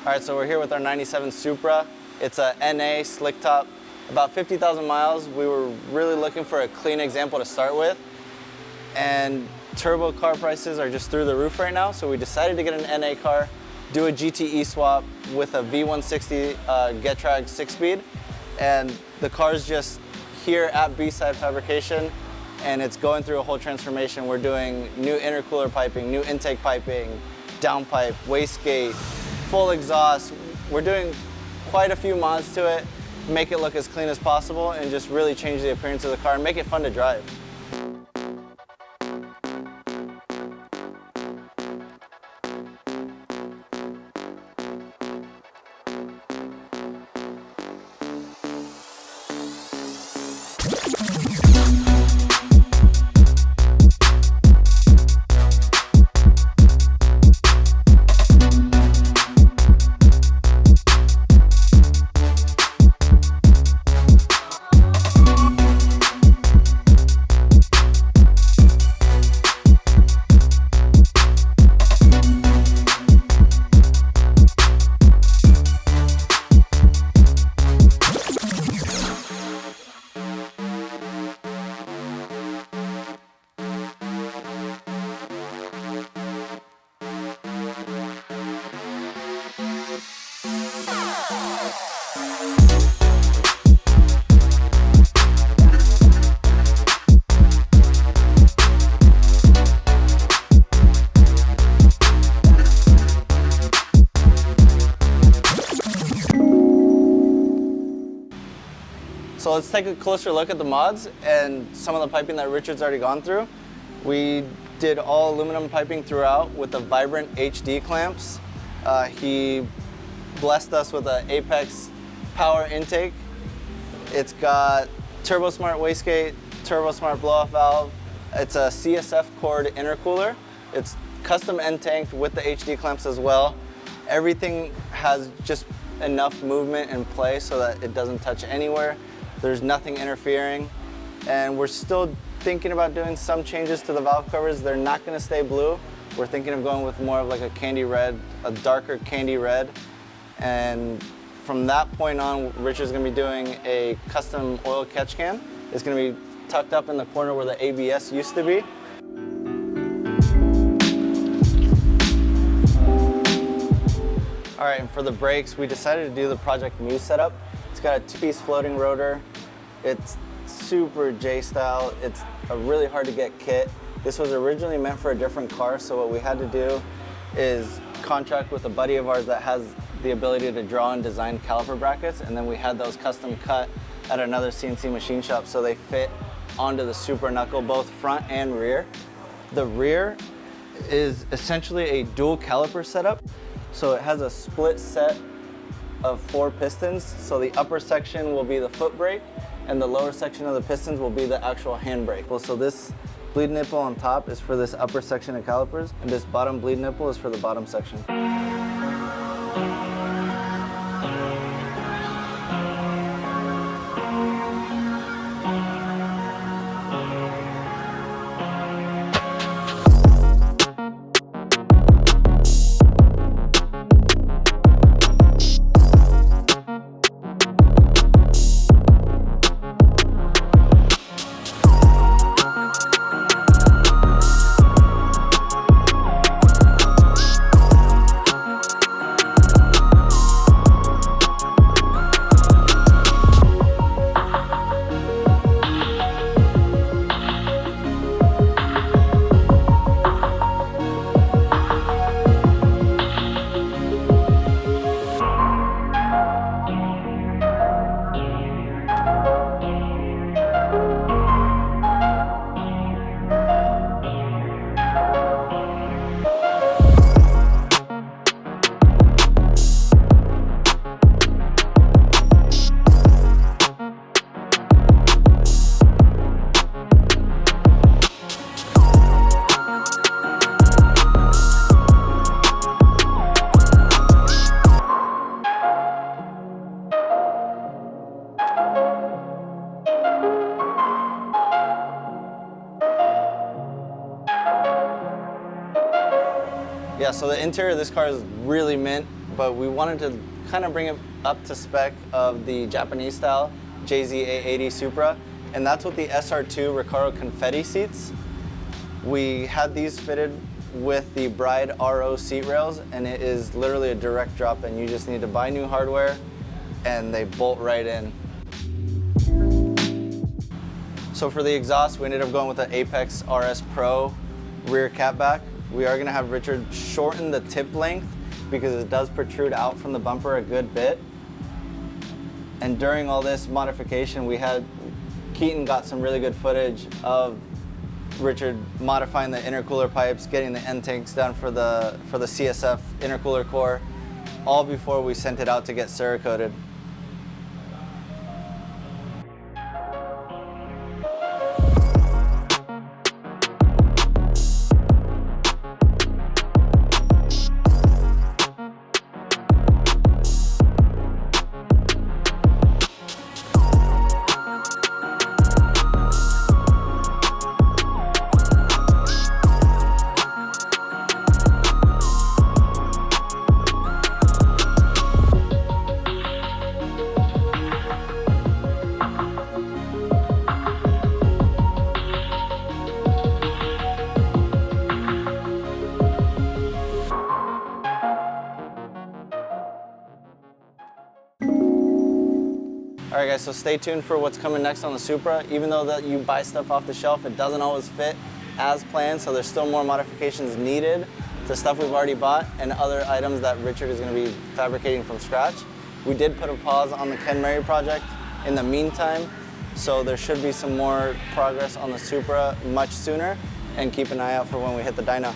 All right, so we're here with our 97 Supra. It's a NA slick top, about 50,000 miles. We were really looking for a clean example to start with. And turbo car prices are just through the roof right now, so we decided to get an NA car, do a GTE swap with a V160 Getrag 6-speed. And the car's just here at Side Fabrication, and it's going through a whole transformation. We're doing new intercooler piping, new intake piping, downpipe, wastegate, full exhaust. We're doing quite a few mods to it, make it look as clean as possible, and just really change the appearance of the car and make it fun to drive. So let's take a closer look at the mods and some of the piping that Richard's already gone through. We did all aluminum piping throughout with the Vibrant HD clamps. He blessed us with an Apex power intake. It's got Turbo Smart wastegate, Turbo Smart blow-off valve. It's a CSF cord intercooler. It's custom end tanked with the HD clamps as well. Everything has just enough movement and play so that it doesn't touch anywhere. There's nothing interfering, and we're still thinking about doing some changes to the valve covers. They're not going to stay blue. We're thinking of going with more of like a candy red, a darker candy red. And from that point on, Richard's going to be doing a custom oil catch can. It's going to be tucked up in the corner where the ABS used to be. All right, and for the brakes, we decided to do the Project Muse setup. It's got a two-piece floating rotor. It's super J-style. It's a really hard to get kit. This was originally meant for a different car, so what we had to do is contract with a buddy of ours that has the ability to draw and design caliper brackets, and then we had those custom cut at another CNC machine shop so they fit onto the Supra knuckle, both front and rear. The rear is essentially a dual caliper setup, so it has a split set of 4 pistons. So the upper section will be the foot brake and the lower section of the pistons will be the actual hand brake. Well, so this bleed nipple on top is for this upper section of calipers, and this bottom bleed nipple is for the bottom section. Yeah, so the interior of this car is really mint, but we wanted to kind of bring it up to spec of the Japanese style A80 Supra, and that's with the SR2 Recaro confetti seats. We had these fitted with the Bride RO seat rails, and it is literally a direct drop, and you just need to buy new hardware and they bolt right in. So for the exhaust, we ended up going with the Apex RS Pro rear catback. We are gonna have Richard shorten the tip length because it does protrude out from the bumper a good bit. And during all this modification, Keaton got some really good footage of Richard modifying the intercooler pipes, getting the end tanks done for the CSF intercooler core, all before we sent it out to get Cerakoted. All right guys, so stay tuned for what's coming next on the Supra. Even though that you buy stuff off the shelf, it doesn't always fit as planned, so there's still more modifications needed to stuff we've already bought and other items that Richard is gonna be fabricating from scratch. We did put a pause on the Ken Murray project in the meantime, so there should be some more progress on the Supra much sooner, and keep an eye out for when we hit the dyno.